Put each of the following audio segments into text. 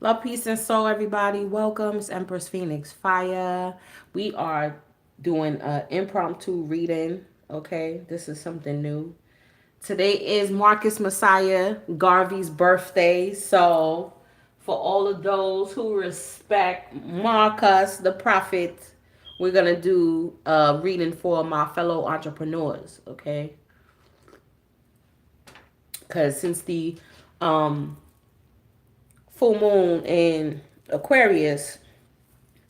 Love, peace, and soul, everybody. Welcome. It's Empress Phoenix Fire. We are doing an impromptu reading. Okay, this is something new. Today is Marcus Mosiah Garvey's birthday. So, for all of those who respect Marcus, the prophet, we're going to do a reading for my fellow entrepreneurs. Okay, because since the um, full moon in Aquarius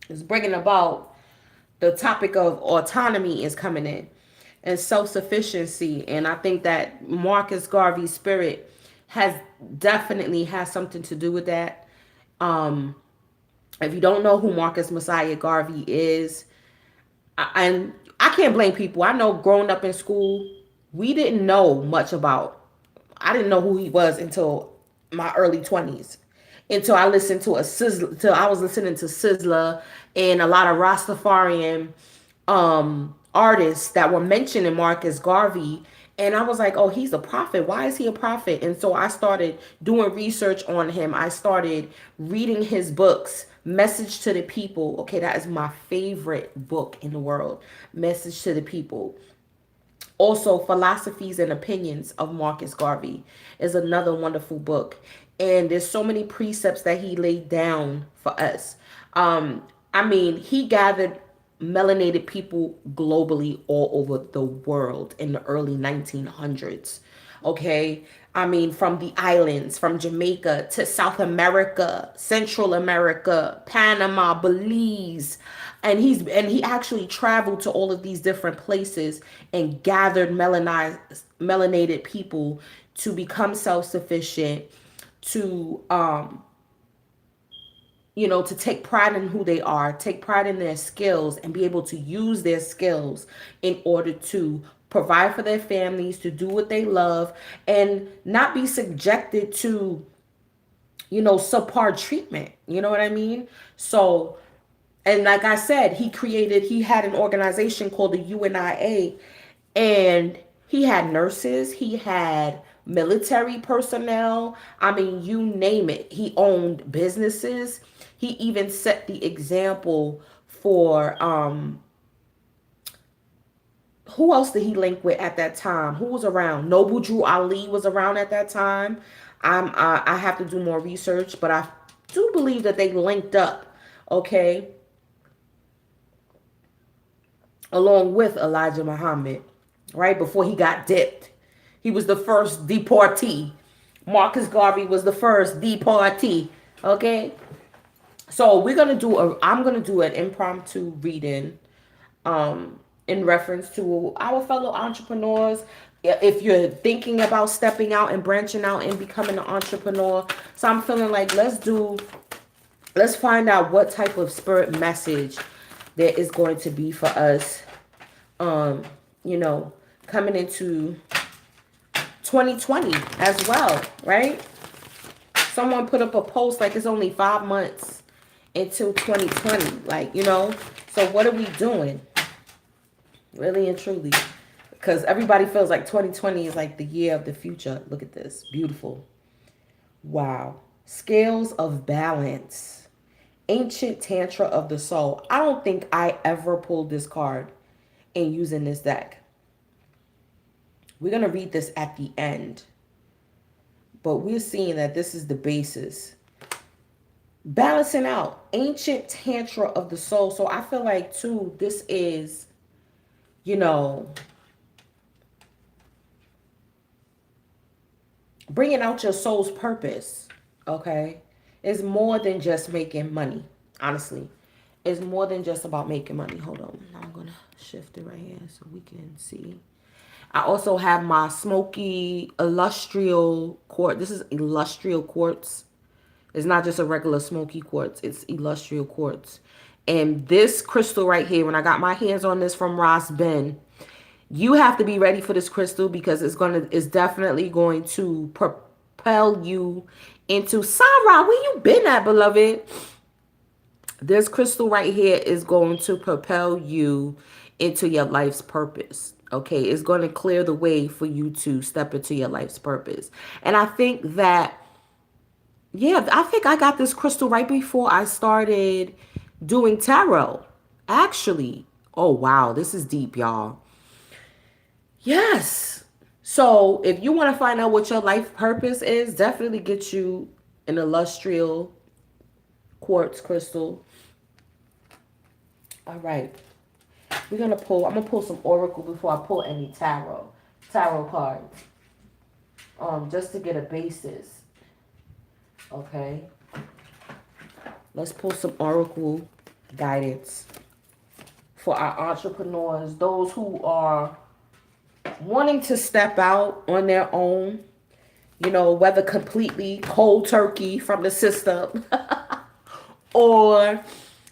is bringing about, the topic of autonomy is coming in and self-sufficiency. And I think that Marcus Garvey's spirit has definitely has something to do with that. um if you don't know who Marcus Messiah Garvey is, and I can't blame people. I know growing up in school, we didn't know much about, I didn't know who he was until my early 20s. Until I listened to a Sizzler, till I was listening to Sizzler and a lot of Rastafarian artists that were mentioning Marcus Garvey. And I was like, oh, he's a prophet. Why is he a prophet? And so I started doing research on him. I started reading his books, Message to the People. Okay, that is my favorite book in the world. Message to the People. Also, Philosophies and Opinions of Marcus Garvey is another wonderful book. And there's so many precepts that he laid down for us. I mean, he gathered melanated people globally all over the world in the early 1900s. Okay. I mean, from the islands, from Jamaica to South America, Central America, Panama, Belize. And he actually traveled to all of these different places and gathered melanated people to become self-sufficient, to to take pride in who they are, take pride in their skills, and be able to use their skills in order to provide for their families, to do what they love, and not be subjected to, subpar treatment. You know what I mean? So, and like I said, he had an organization called the UNIA, and he had nurses, he had military personnel. I mean, you name it. He owned businesses. He even set the example for who else did he link with at that time? Who was around? Noble Drew Ali was around at that time. I have to do more research, but I do believe that they linked up. Okay, along with Elijah Muhammad, right before he got dipped. He was the first deportee. Marcus Garvey was the first deportee. Okay, so I'm gonna do an impromptu reading, in reference to our fellow entrepreneurs. If you're thinking about stepping out and branching out and becoming an entrepreneur, so I'm feeling like let's find out what type of spirit message there is going to be for us, um, you know, coming into 2020 as well, right? Someone put up a post like it's only 5 months until 2020. Like, so what are we doing? Really and truly. Because everybody feels like 2020 is like the year of the future. Look at this. Beautiful. Wow. Scales of balance. Ancient Tantra of the Soul. I don't think I ever pulled this card in using this deck. We're going to read this at the end. But we're seeing that this is the basis. Balancing out. Ancient Tantra of the Soul. So I feel like, too, this is, bringing out your soul's purpose. Okay? It's more than just making money. Honestly. It's more than just about making money. Hold on. Now I'm going to shift it right here so we can see. I also have my smoky illustrial quartz. This is illustrial quartz. It's not just a regular smoky quartz. It's illustrial quartz. And this crystal right here, when I got my hands on this from Ross Ben, you have to be ready for this crystal because it's definitely going to propel you into Sarah. Where you been at, beloved? This crystal right here is going to propel you into your life's purpose. Okay, it's going to clear the way for you to step into your life's purpose. And I think that Yeah, I think I got this crystal right before I started doing tarot. Actually. Oh, wow. This is deep, y'all. Yes. So if you want to find out what your life purpose is, definitely get you an illustrious quartz crystal. All right. I'm gonna pull some oracle before I pull any tarot cards. Just to get a basis. Okay. Let's pull some oracle guidance for our entrepreneurs, those who are wanting to step out on their own, whether completely cold turkey from the system or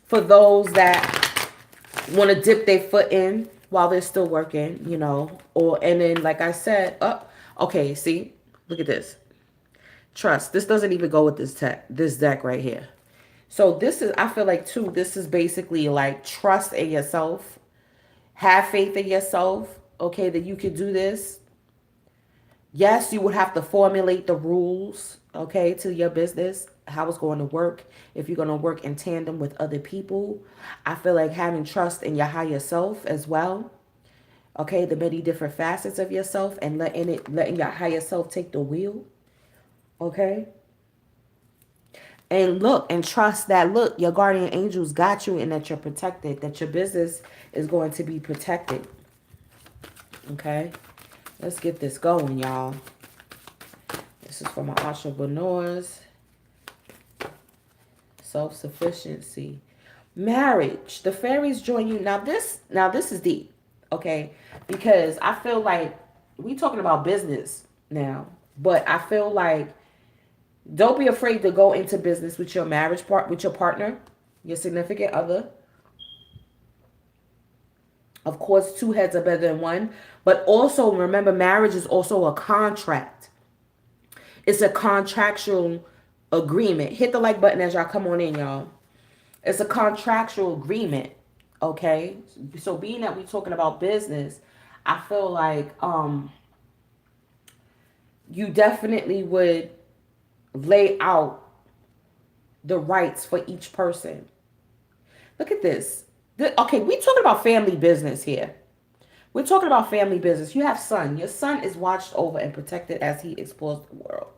for those that want to dip their foot in while they're still working, and then, like I said, okay, see, look at this. Trust. This doesn't even go with this deck right here. So this is, I feel like too, this is basically like trust in yourself. Have faith in yourself, okay, that you can do this. Yes, you would have to formulate the rules, okay, to your business, how it's going to work. If you're going to work in tandem with other people, I feel like having trust in your higher self as well. Okay, the many different facets of yourself and letting your higher self take the wheel. Okay. And look and trust that, look, your guardian angels got you and that you're protected, that your business is going to be protected. Okay. Let's get this going, y'all. This is for my entrepreneurs. Self-sufficiency. Marriage. The fairies join you. Now this is deep. Okay. Because I feel like we talking about business now. But I feel like don't be afraid to go into business with your with your partner, your significant other. Of course, two heads are better than one. But also remember, marriage is also a contract. It's a contractual agreement. Hit the like button as y'all come on in, y'all. It's a contractual agreement. Okay? So being that we're talking about business, I feel like you definitely would lay out the rights for each person. Look at this. Okay, we're talking about family business here. We're talking about family business. You have son. Your son is watched over and protected as he explores the world.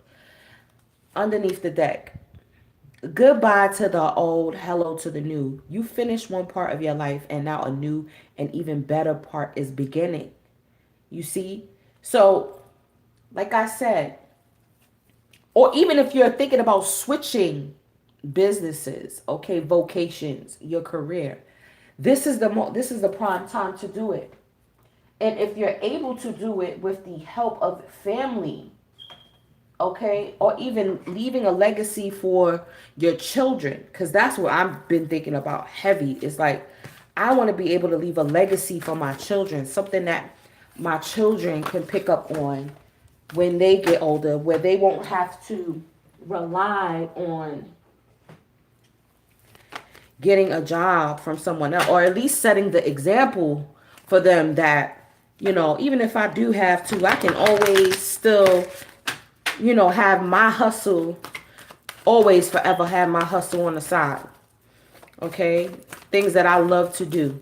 Underneath the deck. Goodbye to the old, hello to the new. You finished one part of your life and now a new and even better part is beginning. You see? So, like I said, or even if you're thinking about switching businesses, okay, vocations, your career, this is the prime time to do it. And if you're able to do it with the help of family, okay, or even leaving a legacy for your children, because that's what I've been thinking about heavy. It's like I want to be able to leave a legacy for my children, something that my children can pick up on when they get older, where they won't have to rely on getting a job from someone else, or at least setting the example for them that, even if I do have to, I can always still, have my hustle, always forever have my hustle on the side. Okay? Things that I love to do.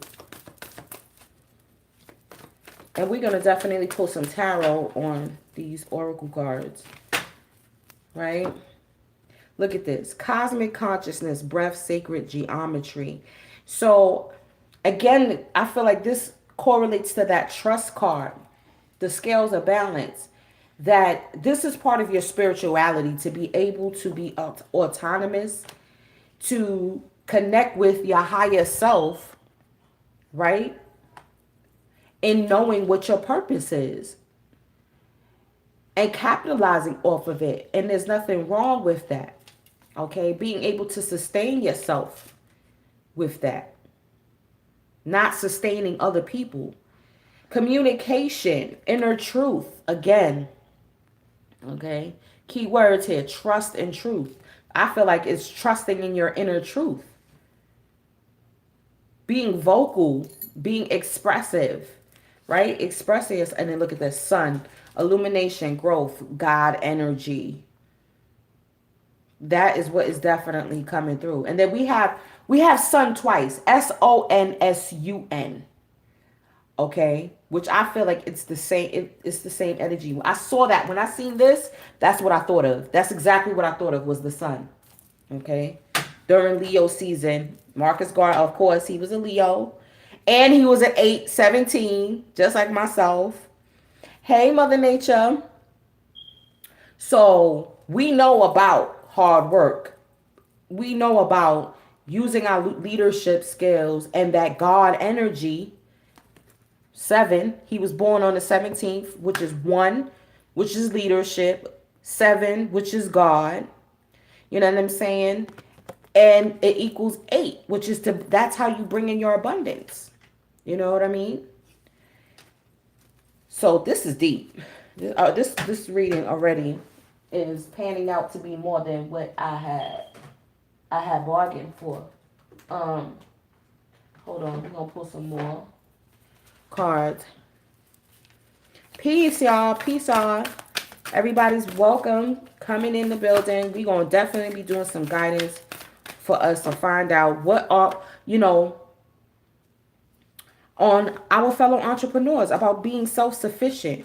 And we're going to definitely pull some tarot on these oracle cards. Right? Look at this. Cosmic consciousness, breath, sacred geometry. So, again, I feel like this correlates to that trust card. The scales of balance. That this is part of your spirituality, to be able to be autonomous, to connect with your higher self, right? In knowing what your purpose is. And capitalizing off of it. And there's nothing wrong with that. Okay, being able to sustain yourself with that. Not sustaining other people. Communication, inner truth, again. Okay, key words here, trust and truth. I feel like it's trusting in your inner truth. Being vocal, being expressive, right? Expressing, and then look at this, sun, illumination, growth, God energy. That is what is definitely coming through. And then we have sun twice. SONSUN. Okay, which I feel like it's the same. It's the same energy. I saw that when I seen this. That's what I thought of. That's exactly what I thought of was the sun. Okay, during Leo season, Marcus Garvey, of course, he was a Leo, and he was an 8/17, just like myself. Hey, Mother Nature. So we know about hard work. We know about using our leadership skills and that God energy. 7, he was born on the 17th, which is 1, which is leadership. 7, which is God. You know what I'm saying? And it equals 8, which is that's how you bring in your abundance. You know what I mean? So this is deep. This reading already is panning out to be more than what I had bargained for. Um, Hold on, we're gonna pull some more cards. Peace, y'all. Peace, y'all. Everybody's welcome coming in the building. We're gonna definitely be doing some guidance for us to find out what are, on our fellow entrepreneurs about being self-sufficient,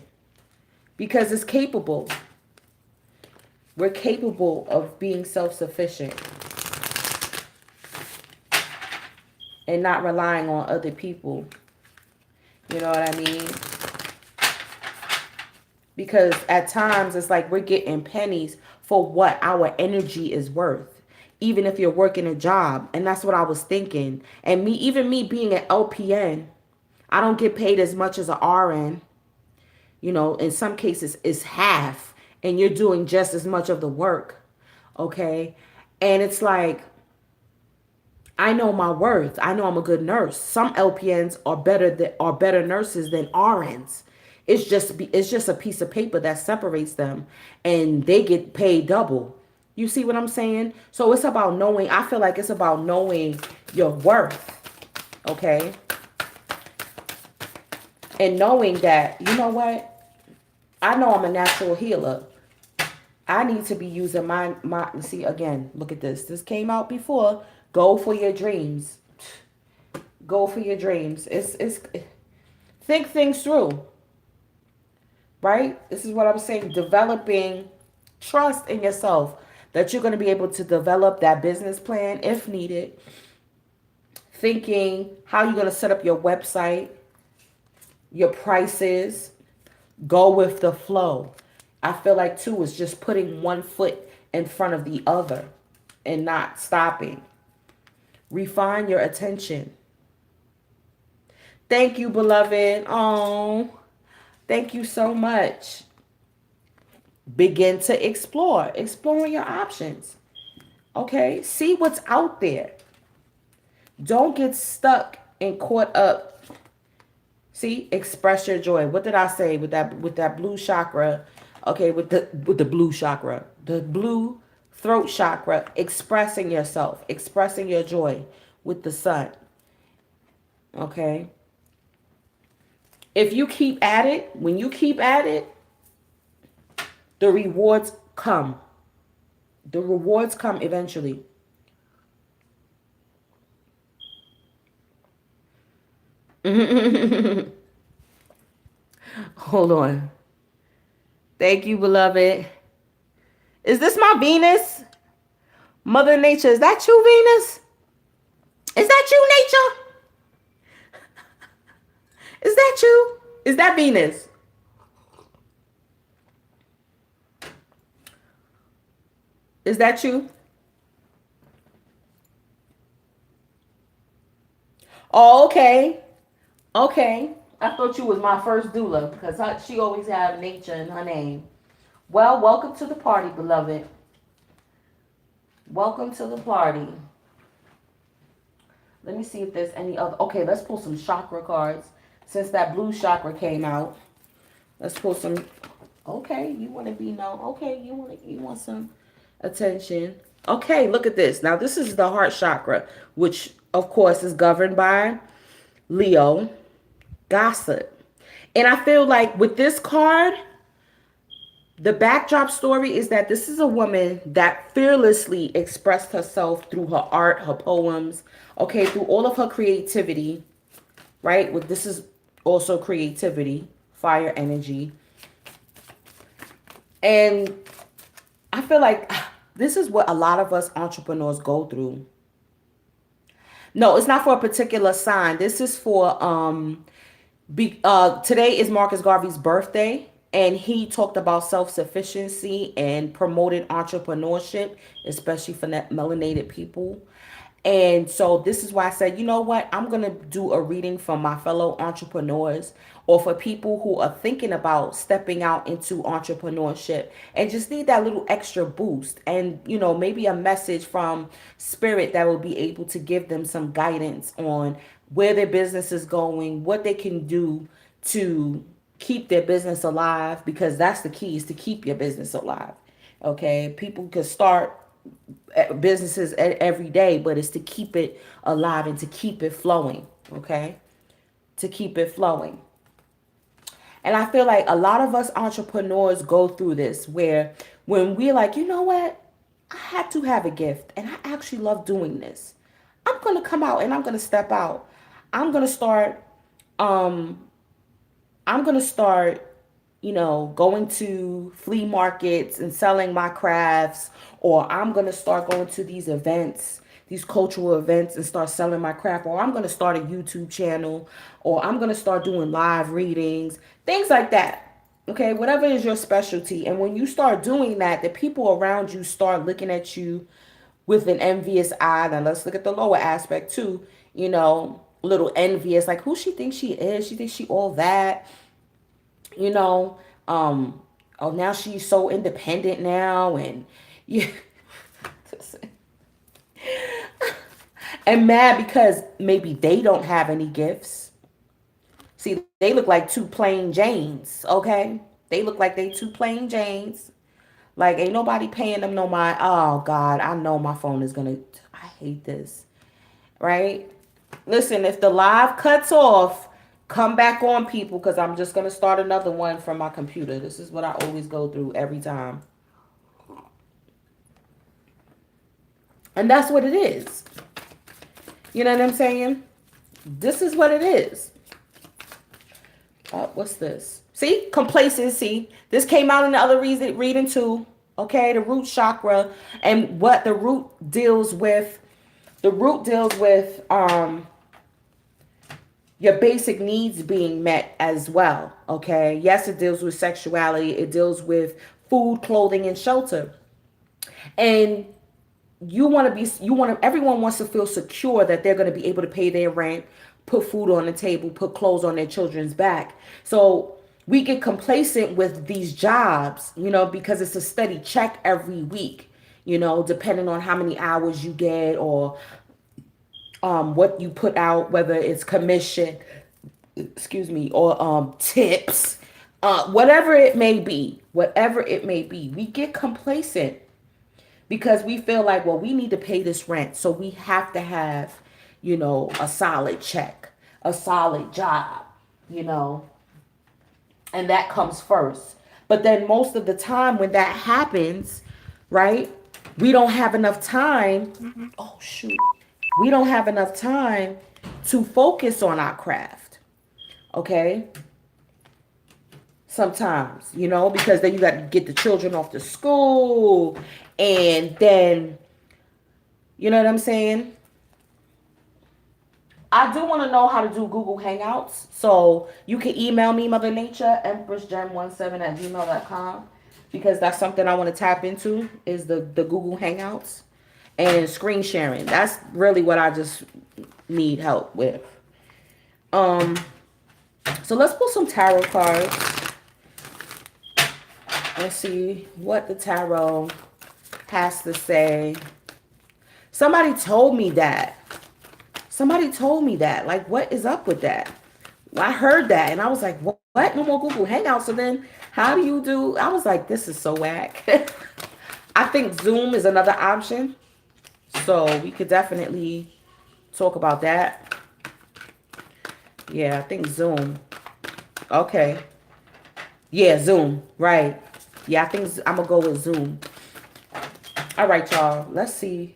because it's capable. We're capable of being self-sufficient and not relying on other people. You know what I mean? Because at times it's like we're getting pennies for what our energy is worth. Even if you're working a job. And that's what I was thinking. And even me being an LPN, I don't get paid as much as an RN. In some cases it's half. And you're doing just as much of the work. Okay? And it's like, I know my worth. I know I'm a good nurse. Some LPNs are better nurses than RNs. It's just a piece of paper that separates them, and they get paid double. You see what I'm saying? So it's about knowing. I feel like it's about knowing your worth, okay? And knowing that, you know what? I know I'm a natural healer. I need to be using my see again, look at this. This came out before. Go for your dreams. Go for your dreams. It's think things through. Right? This is what I'm saying. Developing trust in yourself that you're going to be able to develop that business plan if needed. Thinking how you're going to set up your website, your prices. Go with the flow. I feel like too is just putting one foot in front of the other and not stopping. Refine your attention. Thank you, beloved. Oh, thank you so much. Begin to explore. Exploring your options. Okay? See what's out there. Don't get stuck and caught up. See? Express your joy. What did I say with that blue chakra? Okay, with the blue chakra. The blue throat chakra. Expressing yourself. Expressing your joy with the sun. Okay? If you keep at it, when you keep at it, the rewards come. The rewards come eventually. Hold on. Thank you, beloved. Is this my Venus? Mother Nature, is that you, Venus? Is that you, Nature? Is that you? Is that Venus? Is that you? Oh, okay. Okay. I thought you was my first doula because she always had nature in her name. Well, welcome to the party, beloved. Welcome to the party. Let me see if there's any other. Okay, let's pull some chakra cards. Since that blue chakra came out, let's pull some. Okay, you want to be known. Okay, you want some attention. Okay, look at this. Now, this is the heart chakra, which, of course, is governed by Leo. Gossip. And I feel like with this card, The backdrop story is that this is a woman that fearlessly expressed herself through her art, her poems, okay, through all of her creativity, right? With this is also creativity, fire energy. And I feel like this is what a lot of us entrepreneurs go through. No, it's not for a particular sign. This is for today is Marcus Garvey's birthday, and he talked about self-sufficiency and promoted entrepreneurship, especially for melanated people. And so this is why I said, you know what? I'm going to do a reading from my fellow entrepreneurs or for people who are thinking about stepping out into entrepreneurship and just need that little extra boost. And, you know, maybe a message from spirit that will be able to give them some guidance on where their business is going, what they can do to keep their business alive, because that's the key, is to keep your business alive. Okay, people could start businesses every day, but it's to keep it alive and to keep it flowing. Okay, to keep it flowing. And I feel like a lot of us entrepreneurs go through this where when we're like, you know what, I had to have a gift and I actually love doing this. I'm going to come out and I'm going to step out. I'm going to start um I'm going to start, you know, going to flea markets and selling my crafts, or I'm going to start going to these events, these cultural events, and start selling my craft, or I'm going to start a YouTube channel, or I'm going to start doing live readings, things like that. Okay, whatever is your specialty. And when you start doing that, the people around you start looking at you with an envious eye. Now let's look at the lower aspect too, you know, a little envious, like who she thinks she is. She thinks she all that, you know. Oh, now she's so independent now, and yeah. And mad because maybe they don't have any gifts. See, they look like two plain Janes, okay? They look like they two plain Janes. Like, ain't nobody paying them no mind. Oh, God, I know my phone is gonna, I hate this, right? Listen, if the live cuts off, come back on, people, because I'm just gonna start another one from my computer. This is what I always go through every time. And that's what it is. You know what I'm saying? This is what it is. What's this? See? Complacency. This came out in the other reading too. Okay? The root chakra. And what the root deals with. The root deals with your basic needs being met as well. Okay? Yes, it deals with sexuality. It deals with food, clothing, and shelter. And everyone wants to feel secure that they're going to be able to pay their rent, put food on the table, put clothes on their children's back. So we get complacent with these jobs, you know, because it's a steady check every week, you know, depending on how many hours you get, or what you put out, whether it's commission, excuse me, or tips, whatever it may be, we get complacent because we feel like, well, we need to pay this rent, so we have to have, you know, a solid check, a solid job, you know, and that comes first. But then most of the time when that happens, right, we don't have enough time. Oh, shoot. We don't have enough time to focus on our craft. Okay? Sometimes, you know, because then you got to get the children off to school, and then, you know what I'm saying? I do want to know how to do Google Hangouts. So you can email me, Mother Nature, empressgem17@gmail.com, because that's something I want to tap into, is the Google Hangouts and screen sharing. That's really what I just need help with. So let's pull some tarot cards. Let's see what the tarot has to say. Somebody told me that. Like, what is up with that? I heard that and I was like, what? No more Google Hangouts. So then how do you do? I was like, this is so whack. I think Zoom is another option. So we could definitely talk about that. Yeah, I think Zoom. Okay. Yeah, Zoom. Right. Yeah, I think I'm going to go with Zoom. All right, y'all. Let's see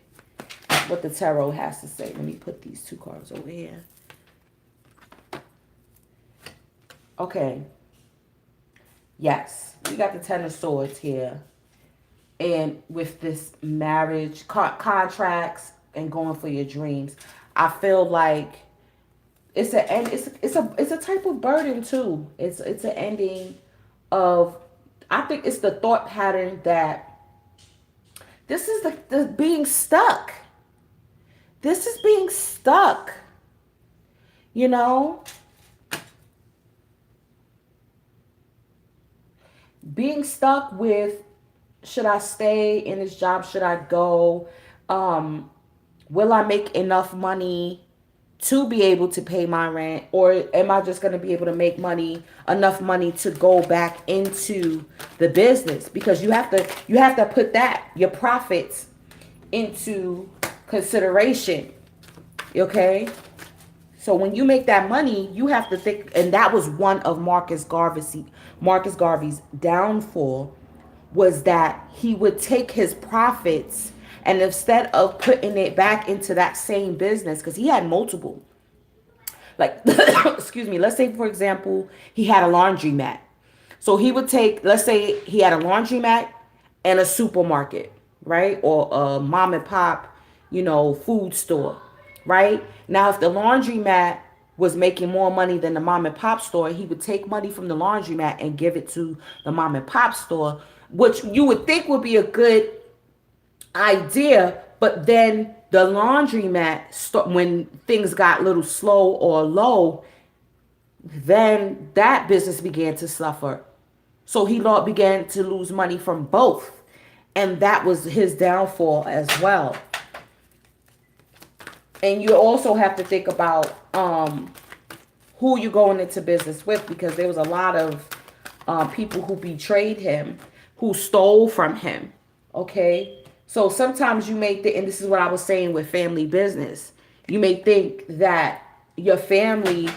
what the tarot has to say. Let me put these 2 cards over here. Okay. Yes. We got the Ten of Swords here. And with this marriage, contracts, and going for your dreams, I feel like it's a end. It's a type of burden too. It's an ending of. I think it's the thought pattern that this is the being stuck. This is being stuck. You know, being stuck with, should I stay in this job? Should I go? Will I make enough money to be able to pay my rent, or am I just going to be able to make enough money to go back into the business? Because you have to put that, your profits, into consideration. Okay? So when you make that money, you have to think, and that was one of Marcus Garvey's downfall, was that he would take his profits, and instead of putting it back into that same business, because he had multiple, like, excuse me, let's say, for example, he had a laundromat. So he would take, let's say he had a laundromat and a supermarket, right? Or a mom and pop, food store, right? Now, if the laundromat was making more money than the mom and pop store, he would take money from the laundromat and give it to the mom and pop store, which you would think would be a good idea. But then the laundromat, when things got a little slow or low, then that business began to suffer. So he began to lose money from both. And that was his downfall as well. And you also have to think about who you're going into business with, because there was a lot of people who betrayed him, who stole from him. Okay? So sometimes you may think, and this is what I was saying with family business, you may think that your family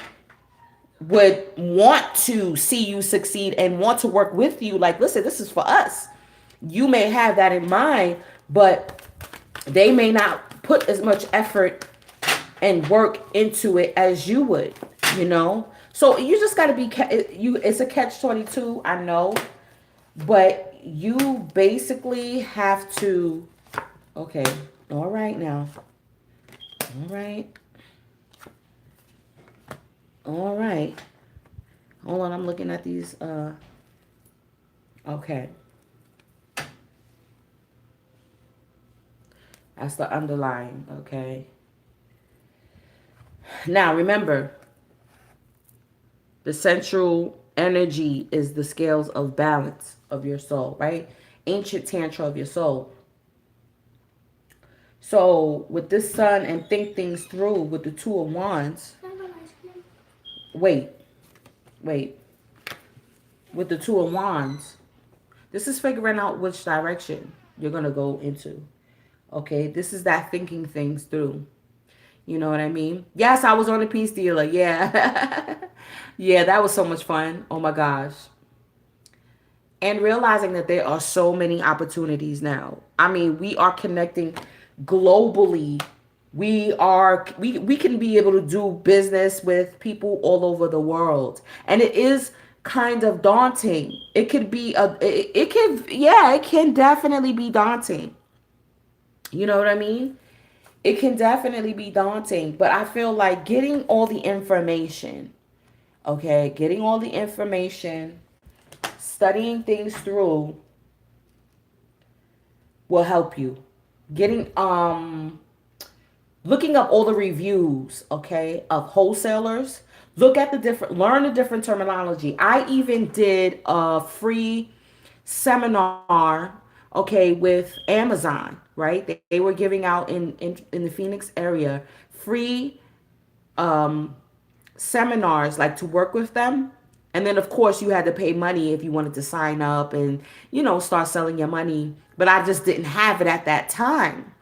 would want to see you succeed and want to work with you. Like, listen, this is for us. You may have that in mind, but they may not put as much effort and work into it as you would, So you just got to be, it's a catch-22, I know, but you basically have to, okay, all right now. All right. All right. Hold on, I'm looking at these, okay. That's the underlying, okay. Now, remember, the central energy is the scales of balance of your soul, right? Ancient tantra of your soul. So, with this sun and think things through with the 2 of Wands. Wait. With the 2 of Wands, this is figuring out which direction you're going to go into. Okay? This is that thinking things through. You know what I mean? Yes, I was on a peace dealer. Yeah. Yeah, that was so much fun. Oh my gosh. And realizing that there are so many opportunities now. I mean, we are connecting globally. We can be able to do business with people all over the world. And it is kind of daunting. It can definitely be daunting. You know what I mean? It can definitely be daunting, but I feel like getting all the information, okay, studying things through will help you. Looking up all the reviews, okay, of wholesalers. Learn the different terminology. I even did a free seminar, okay, with Amazon, right? They were giving out in the Phoenix area free seminars, like, to work with them. And then, of course, you had to pay money if you wanted to sign up and, start selling your money. But I just didn't have it at that time.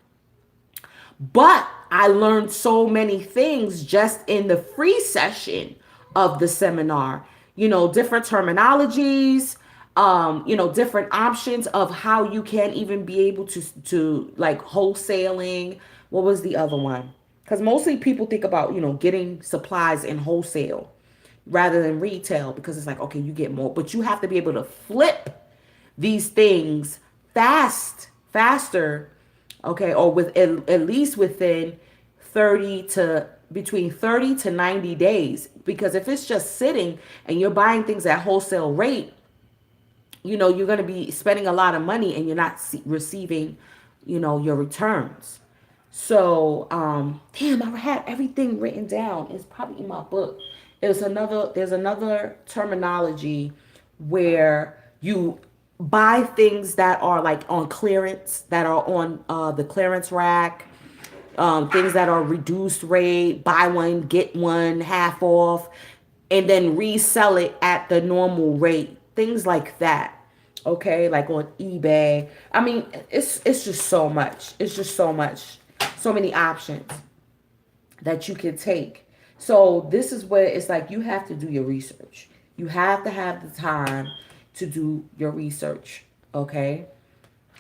But I learned so many things just in the free session of the seminar. Different terminologies, different options of how you can even be able to like wholesaling. What was the other one? Because mostly people think about, getting supplies in wholesale rather than retail, because it's like, okay, you get more, but you have to be able to flip these things faster, okay, or with at least within 30 to 90 days. Because if it's just sitting and you're buying things at wholesale rate, you're going to be spending a lot of money and you're not receiving, your returns. So, damn, I had everything written down. It's probably in my book. There's another terminology where you buy things that are like on clearance, that are on the clearance rack, things that are reduced rate, buy one, get one, half off, and then resell it at the normal rate, things like that. Okay, like on eBay. I mean, it's just so much. It's just so much, so many options that you can take. So this is where it's like you have to do your research. You have to have the time to do your research, okay?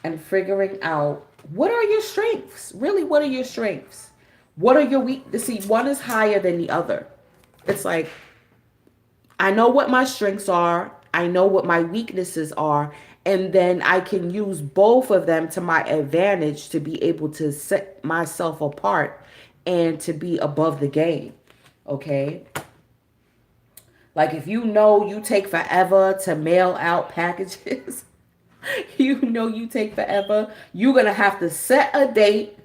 And figuring out, what are your strengths? Really, what are your strengths? What are your weaknesses? See, one is higher than the other. It's like, I know what my strengths are, I know what my weaknesses are, and then I can use both of them to my advantage to be able to set myself apart and to be above the game. Okay? Like, if you take forever to mail out packages, you take forever, you're going to have to set a date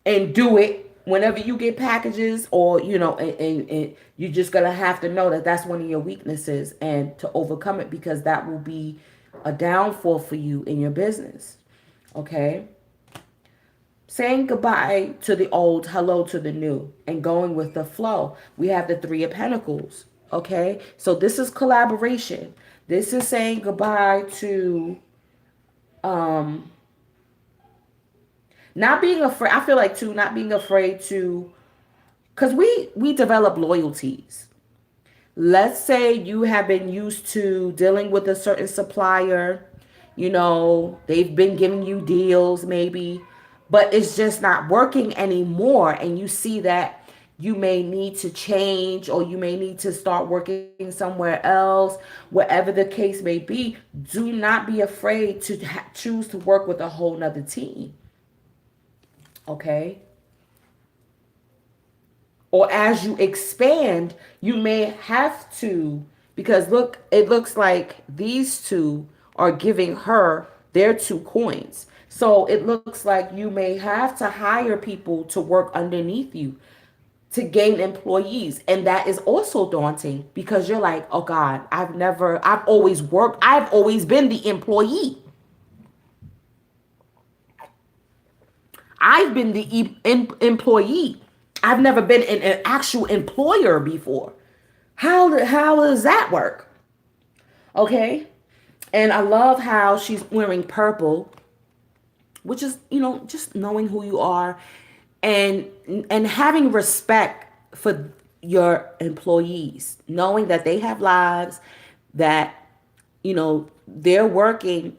and do it whenever you get packages, or and you're just gonna have to know that that's one of your weaknesses, and to overcome it, because that will be a downfall for you in your business. Okay, saying goodbye to the old, hello to the new, and going with the flow. We have the Three of Pentacles. Okay, so this is collaboration. This is saying goodbye to not being afraid. I feel like too, not being afraid to, because we develop loyalties. Let's say you have been used to dealing with a certain supplier, they've been giving you deals maybe, but it's just not working anymore, and you see that you may need to change, or you may need to start working somewhere else. Whatever the case may be, do not be afraid to choose to work with a whole nother team. Okay, or as you expand, you may have to, because look, it looks like these two are giving her their 2 coins. So it looks like you may have to hire people to work underneath you to gain employees. And that is also daunting, because you're like, oh God, I've always been the employee. I've been the employee. I've never been an actual employer before. How does that work? Okay. And I love how she's wearing purple, which is, just knowing who you are, and having respect for your employees, knowing that they have lives, that, they're working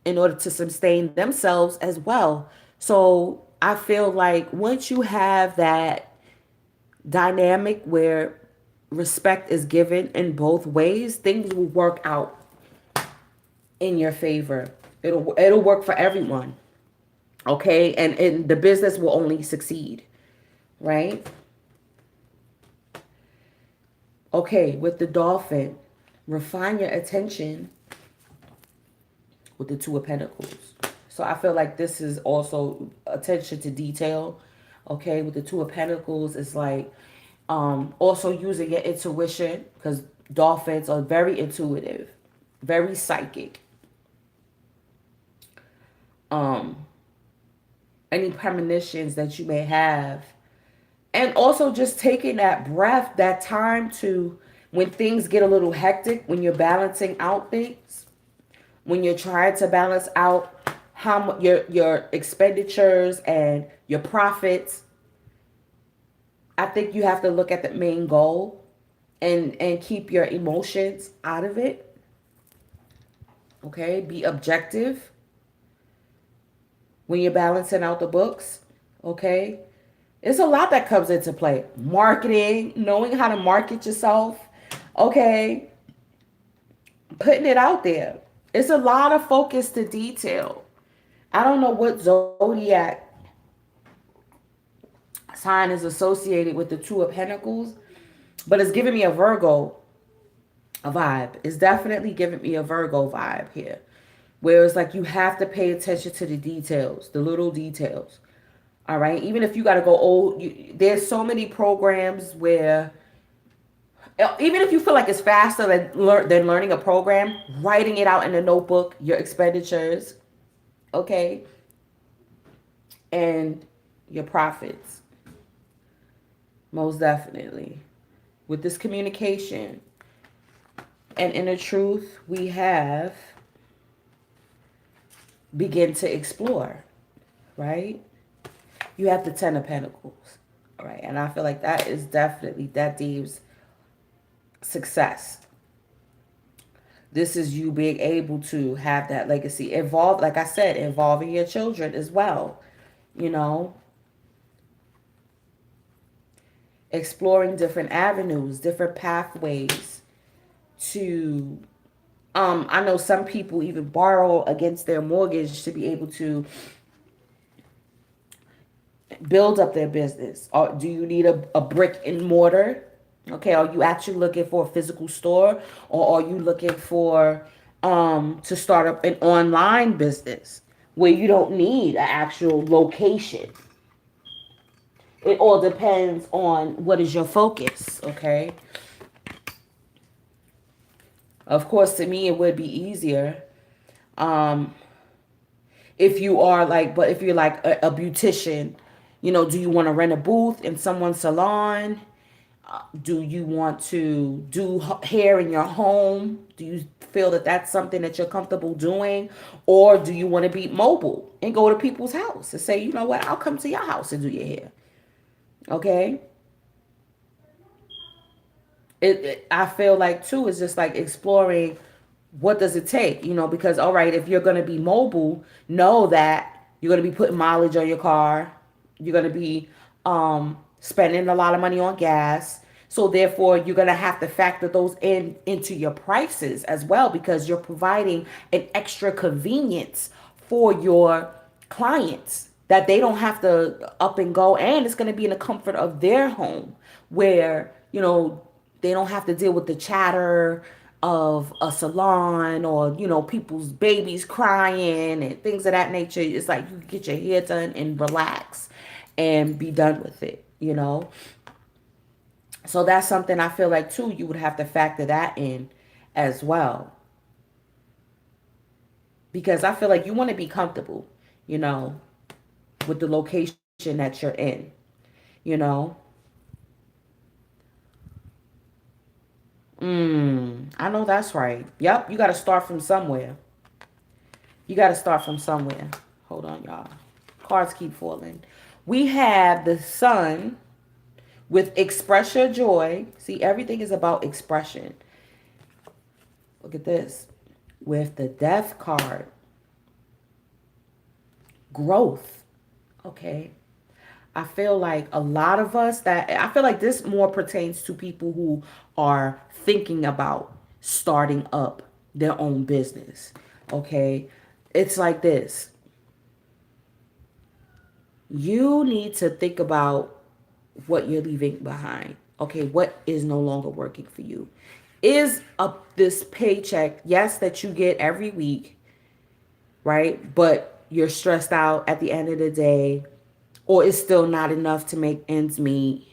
in order to sustain themselves as well. So I feel like once you have that dynamic where respect is given in both ways, things will work out in your favor. It'll work for everyone. Okay? And the business will only succeed, right? Okay, with the dolphin, refine your attention with the Two of Pentacles. So I feel like this is also attention to detail. Okay, with the Two of Pentacles, it's like also using your intuition, because dolphins are very intuitive, very psychic. Any premonitions that you may have, and also just taking that breath, that time to, when things get a little hectic, when you're balancing out things, when you're trying to balance out how your expenditures and your profits, I think you have to look at the main goal and keep your emotions out of it. Okay, be objective when you're balancing out the books. Okay, it's a lot that comes into play. Marketing, knowing how to market yourself. Okay, putting it out there. It's a lot of focus to detail. I don't know what zodiac sign is associated with the Two of Pentacles, but it's giving me a Virgo vibe. It's definitely giving me a Virgo vibe here, where it's like you have to pay attention to the details, the little details. All right, even if you got to go old, there's so many programs where even if you feel like it's faster than learning a program, writing it out in a notebook, your expenditures, okay, and your profits, most definitely. With this communication and inner truth, we have begin to explore, right? You have the Ten of Pentacles, right? And I feel like that is definitely, that deems success. This is you being able to have that legacy. Involve, like I said, involving your children as well, you know? Exploring different avenues, different pathways to, I know some people even borrow against their mortgage to be able to build up their business. Or do you need a brick and mortar? Okay, are you actually looking for a physical store, or are you looking for to start up an online business where you don't need an actual location? It all depends on what is your focus, okay? Of course, to me, it would be easier if you are like, but if you're like a beautician, you know, do you want to rent a booth in someone's salon? Do you want to do hair in your home? Do you feel that that's something that you're comfortable doing? Or do you want to be mobile and go to people's house and say, you know what, I'll come to your house and do your hair? Okay? I feel like, too, it's just like exploring what does it take, you know, because, all right, if you're going to be mobile, know that you're going to be putting mileage on your car. You're going to be spending a lot of money on gas. So therefore, you're going to have to factor those into your prices as well, because you're providing an extra convenience for your clients that they don't have to up and go. And it's going to be in the comfort of their home where, you know, they don't have to deal with the chatter of a salon or, you know, people's babies crying and things of that nature. It's like you can get your hair done and relax and be done with it, you know. So that's something I feel like, too, you would have to factor that in as well. Because I feel like you want to be comfortable, you know, with the location that you're in, you know. I know that's right. Yep, you got to start from somewhere. You got to start from somewhere. Hold on, y'all. Cards keep falling. We have the Sun with express your joy. See, everything is about expression. Look at this. With the Death card. Growth. Okay. I feel like a lot of us I feel like this more pertains to people who are thinking about starting up their own business. Okay. It's like this. You need to think about what you're leaving behind. Okay. What is no longer working for you? Is this paycheck, yes, that you get every week, right? But you're stressed out at the end of the day, or it's still not enough to make ends meet.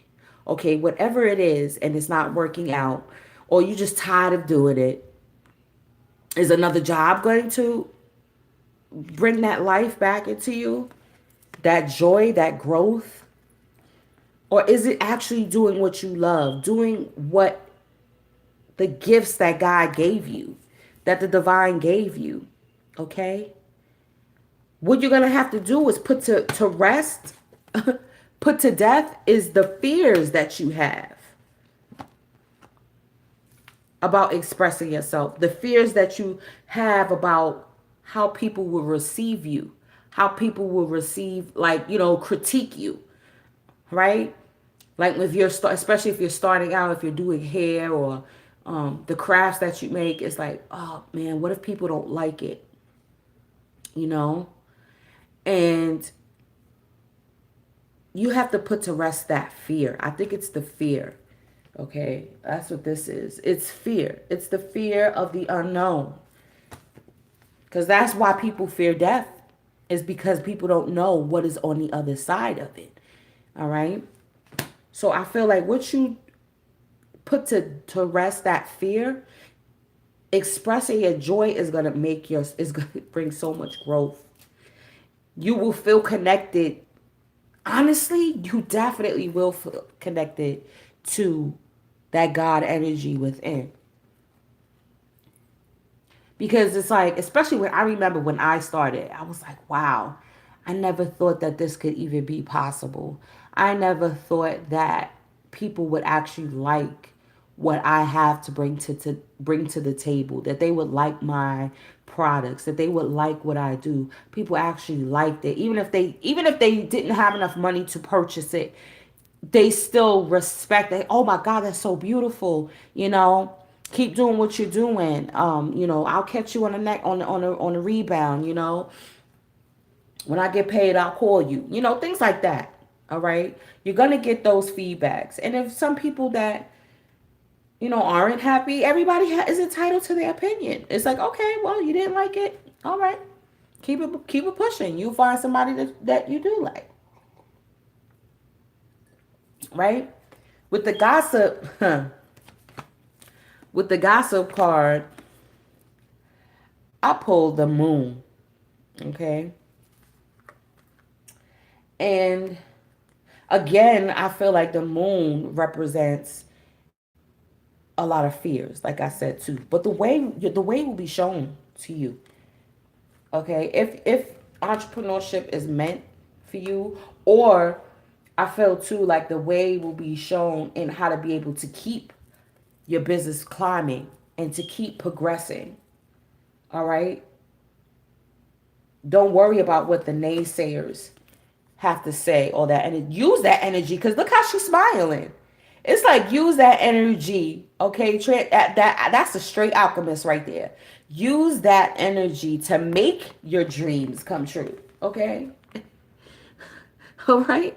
Okay, whatever it is, and it's not working out, or you just tired of doing it. Is another job going to bring that life back into you? That joy, that growth? Or is it actually doing what you love? Doing what the gifts that God gave you, that the divine gave you? Okay? What you're going to have to do is put to rest, put to death is the fears that you have. about expressing yourself, the fears that you have about how people will receive you, how people will receive, like, critique you, right? Like if you're especially if you're starting out, if you're doing hair or the crafts that you make, it's like, oh man, what if people don't like it, you know? And you have to put to rest that fear. I think it's the fear. Okay, that's what this is. It's fear. It's the fear of the unknown. Because that's why people fear death, is because people don't know what is on the other side of it. All right. So I feel like what you put to rest that fear, expressing your joy is gonna is gonna bring so much growth. You will feel connected. Honestly, you definitely will feel connected to that God energy within. Because it's like, especially when I remember when I started, I was like, wow, I never thought that this could even be possible. I never thought that people would actually like what I have to bring to the table, that they would like my products, that they would like what I do. People actually liked it. Even if they didn't have enough money to purchase it, they still respect it. Oh my God, that's so beautiful. Keep doing what you're doing. I'll catch you on the neck on the rebound. When I get paid, I'll call you. Things like that. All right, you're gonna get those feedbacks, and if some people that aren't happy, everybody is entitled to their opinion. It's like, okay, well, you didn't like it. All right, keep it pushing. You'll find somebody that you do like. Right? With the gossip, with the gossip card, I pulled the moon. Okay. And again, I feel like the moon represents a lot of fears, like I said too. But the way will be shown to you. Okay. If entrepreneurship is meant for you, or I feel too like the way will be shown in how to be able to keep your business climbing and to keep progressing. All right. Don't worry about what the naysayers have to say, all that, and use that energy, because look how she's smiling. It's like, use that energy. Okay, that's a straight alchemist right there. Use that energy to make your dreams come true. Okay. All right,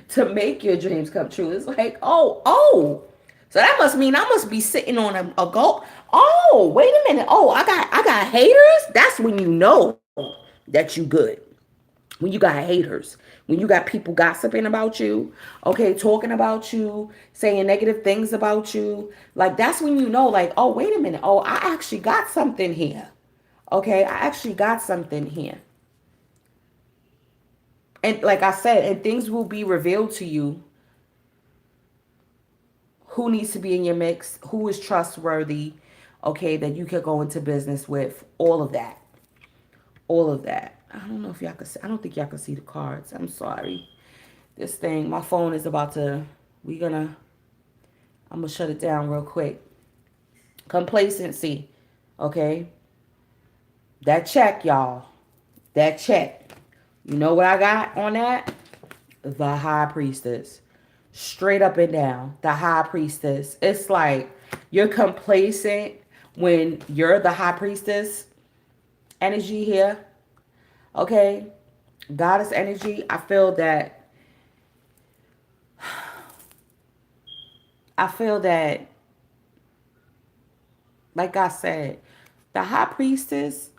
to make your dreams come true. It's like, oh, so that must mean I must be sitting on a goal. Oh, wait a minute. Oh, I got haters. That's when you know that you good. When you got haters, when you got people gossiping about you, okay, talking about you, saying negative things about you, like, that's when you know, like, oh, wait a minute. Oh, I actually got something here. Okay, I actually got something here. And like I said, and things will be revealed to you, who needs to be in your mix, who is trustworthy, okay, that you could go into business with, all of that. All of that. I don't know if y'all can see. I don't think y'all can see the cards. I'm sorry. This thing, my phone is about to, I'm going to shut it down real quick. Complacency. Okay. That check, y'all. That check. You know what I got on that? The High Priestess. Straight up and down. The High Priestess. It's like you're complacent when you're the High Priestess energy here. Okay. Goddess energy. I feel that like I said, the High Priestess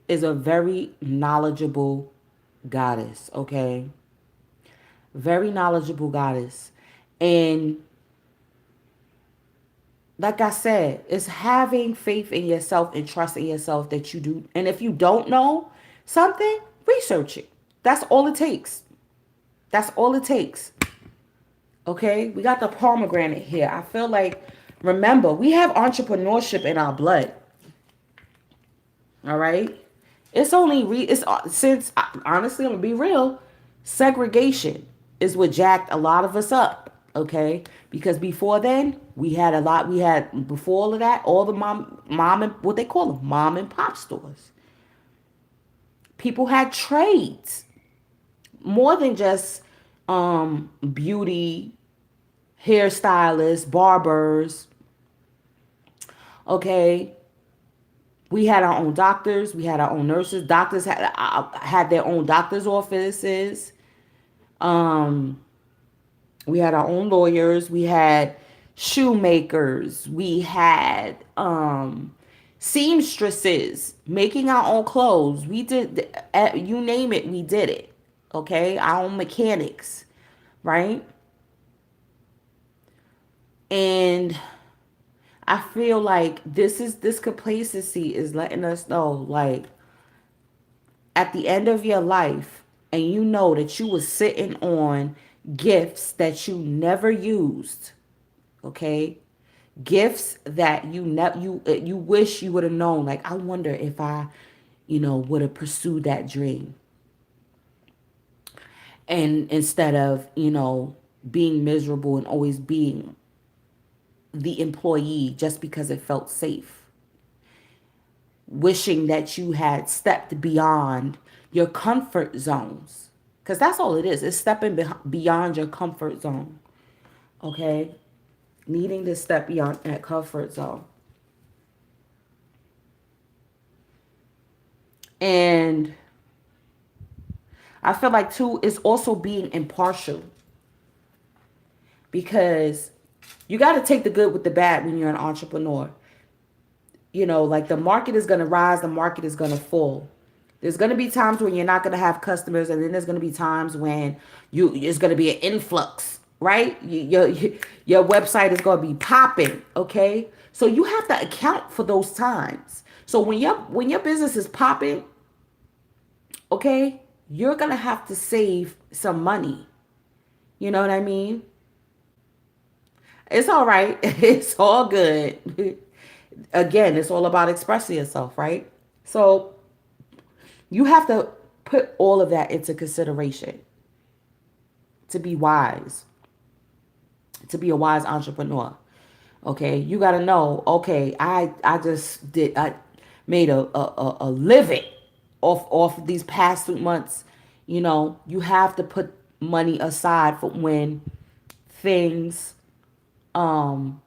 is a very knowledgeable goddess, okay? Very knowledgeable goddess. And like I said, it's having faith in yourself and trust in yourself that you do. And if you don't know something, research it. That's all it takes. That's all it takes. Okay? We got the pomegranate here. I feel like, remember, we have entrepreneurship in our blood. All right? It's since, honestly, I'm going to be real, segregation is what jacked a lot of us up. Okay, because before then we had a lot. We had before all of that, all the mom and what they call them, mom and pop stores. People had trades more than just beauty, hairstylists, barbers. Okay, we had our own doctors. We had our own nurses. Doctors had their own doctors' offices. Um, we had our own lawyers. We had shoemakers. We had seamstresses making our own clothes. We did, you name it, we did it. Okay, our own mechanics, right? And I feel like this complacency is letting us know, like, at the end of your life, and you know that you was sitting on gifts that you never used, okay? Gifts that you wish you would have known. Like, I wonder if I, would have pursued that dream, and instead of being miserable and always being the employee just because it felt safe, wishing that you had stepped beyond your comfort zones, because that's all it is. It's stepping beyond your comfort zone. Okay, needing to step beyond that comfort zone. And I feel like too is also being impartial, because you got to take the good with the bad when you're an entrepreneur. Like, the market is going to rise, the market is going to fall. There's going to be times when you're not going to have customers, and then there's going to be times when it's going to be an influx, right? Your website is going to be popping, okay? So you have to account for those times. So when your business is popping, okay, you're going to have to save some money. You know what I mean? It's all right. It's all good. Again, it's all about expressing yourself, right? So you have to put all of that into consideration to be wise, to be a wise entrepreneur. Okay, you got to know, okay, I made a living off these past 2 months. You have to put money aside for things um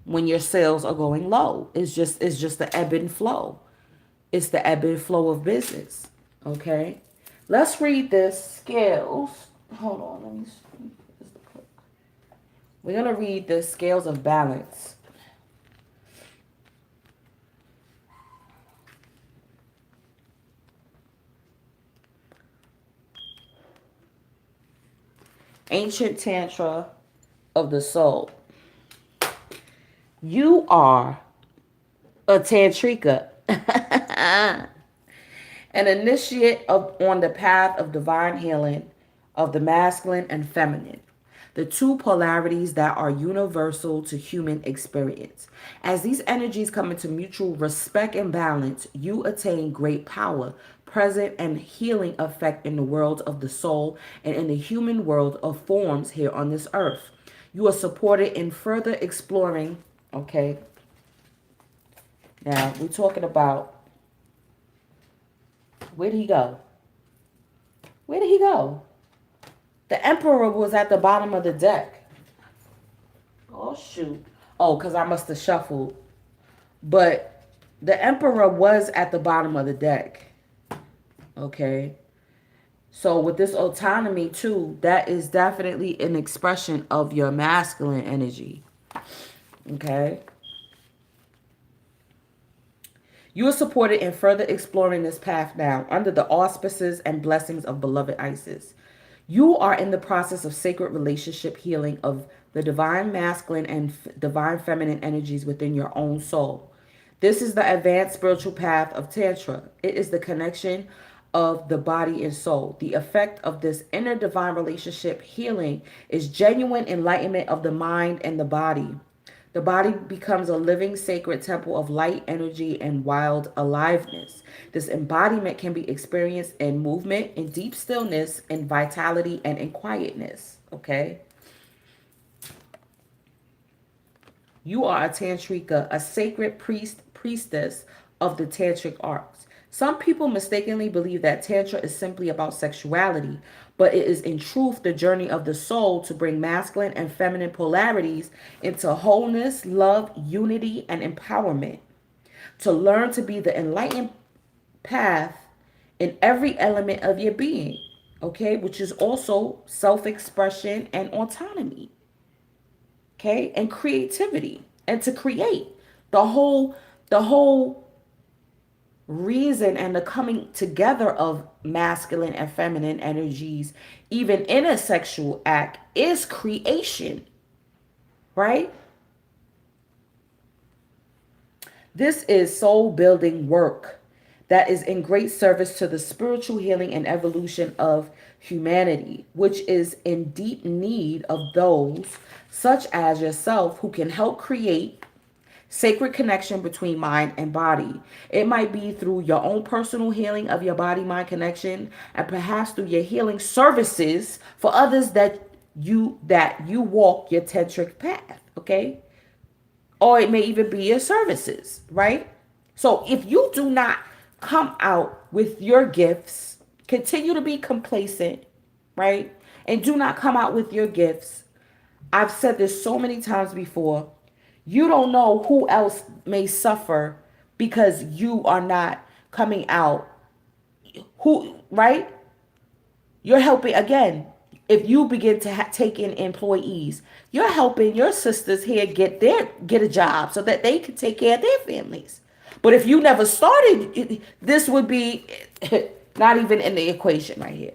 when your sales are going low. It's just the ebb and flow. It's the ebb and flow of business. Okay. Let's read this scales. Hold on. Let me see. We're going to read the scales of balance. Ancient Tantra of the Soul. You are a Tantrika. An initiate on the path of divine healing of the masculine and feminine, the two polarities that are universal to human experience. As these energies come into mutual respect and balance, you attain great power, present and healing effect in the world of the soul and in the human world of forms here on this earth. You are supported in further exploring, okay? Now, we're talking about, where did he go? Where did he go? The Emperor was at the bottom of the deck. Oh, shoot. Oh, because I must have shuffled. But the Emperor was at the bottom of the deck. Okay. So with this autonomy, too, that is definitely an expression of your masculine energy. Okay. You are supported in further exploring this path now under the auspices and blessings of beloved Isis. You are in the process of sacred relationship healing of the divine masculine and divine feminine energies within your own soul. This is the advanced spiritual path of Tantra. It is the connection of the body and soul. The effect of this inner divine relationship healing is genuine enlightenment of the mind and the body. The body becomes a living sacred temple of light, energy, and wild aliveness. This embodiment can be experienced in movement, in deep stillness, in vitality, and in quietness. Okay? You are a tantrika, a sacred priestess of the tantric arts. Some people mistakenly believe that tantra is simply about sexuality, but it is in truth the journey of the soul to bring masculine and feminine polarities into wholeness, love, unity, and empowerment. To learn to be the enlightened path in every element of your being, okay, which is also self-expression and autonomy, okay, and creativity, and to create the whole reason and the coming together of masculine and feminine energies, even in a sexual act, is creation, right? This is soul building work that is in great service to the spiritual healing and evolution of humanity, which is in deep need of those such as yourself who can help create sacred connection between mind and body. It might be through your own personal healing of your body mind connection, and perhaps through your healing services for others that you walk your tantric path, okay? Or it may even be your services, right? So if you do not come out with your gifts, continue to be complacent, right? And do not come out with your gifts. I've said this so many times before. You don't know who else may suffer because you are not coming out. Who, right? You're helping again. If you begin to take in employees, you're helping your sisters here get a job so that they can take care of their families. But if you never started, this would be not even in the equation right here.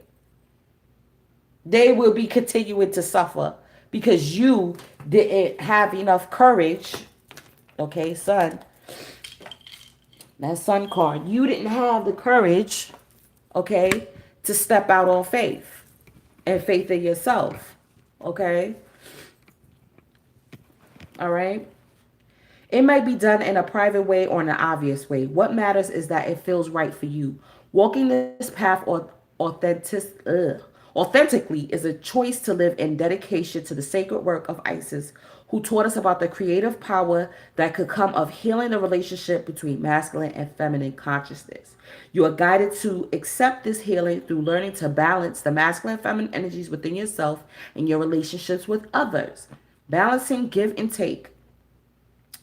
They will be continuing to suffer because you didn't have enough courage. Okay, son. That sun card. You didn't have the courage, okay, to step out on faith and faith in yourself. Okay? All right? It might be done in a private way or in an obvious way. What matters is that it feels right for you. Walking this path authentically is a choice to live in dedication to the sacred work of Isis, who taught us about the creative power that could come of healing the relationship between masculine and feminine consciousness. You are guided to accept this healing through learning to balance the masculine and feminine energies within yourself and your relationships with others. Balancing give and take,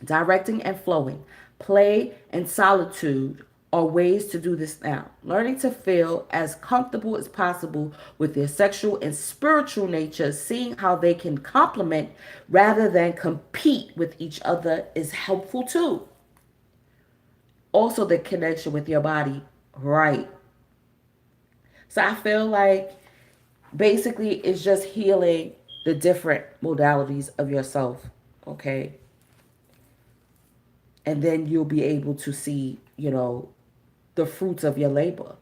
directing and flowing, play and solitude are ways to do this now. Learning to feel as comfortable as possible with their sexual and spiritual nature, seeing how they can complement rather than compete with each other is helpful too. Also, the connection with your body, right? So I feel like basically it's just healing the different modalities of yourself, okay? And then you'll be able to see, the fruits of your labor,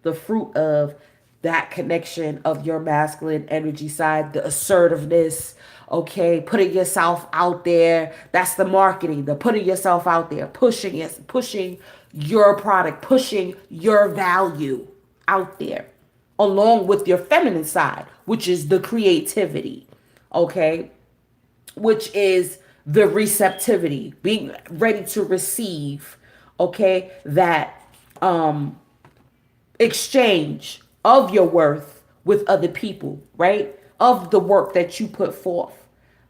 the fruit of that connection of your masculine energy side, the assertiveness, okay, putting yourself out there. That's the marketing, the putting yourself out there, pushing your product, pushing your value out there, along with your feminine side, which is the creativity, okay, which is the receptivity, being ready to receive, okay, that exchange of your worth with other people, right? Of the work that you put forth.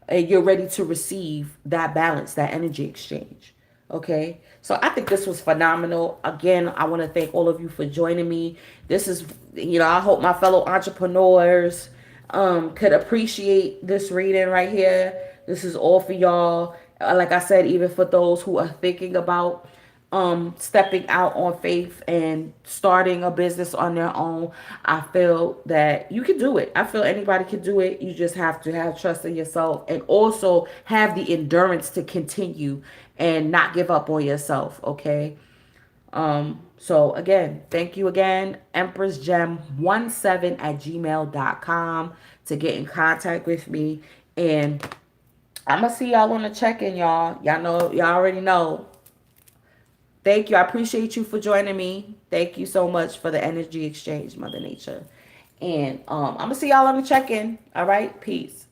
And you're ready to receive that balance, that energy exchange. Okay. So I think this was phenomenal. Again, I want to thank all of you for joining me. This is, I hope my fellow entrepreneurs could appreciate this reading right here. This is all for y'all. Like I said, even for those who are thinking about stepping out on faith and starting a business on their own, I feel that you can do it. I feel anybody can do it. You just have to have trust in yourself and also have the endurance to continue and not give up on yourself, okay? So again, thank you again, empressgem17@gmail.com to get in contact with me. And I'm going to see y'all on the check-in, y'all. Y'all already know. Thank you. I appreciate you for joining me. Thank you so much for the energy exchange, Mother Nature. And I'm going to see y'all on the check-in. All right? Peace.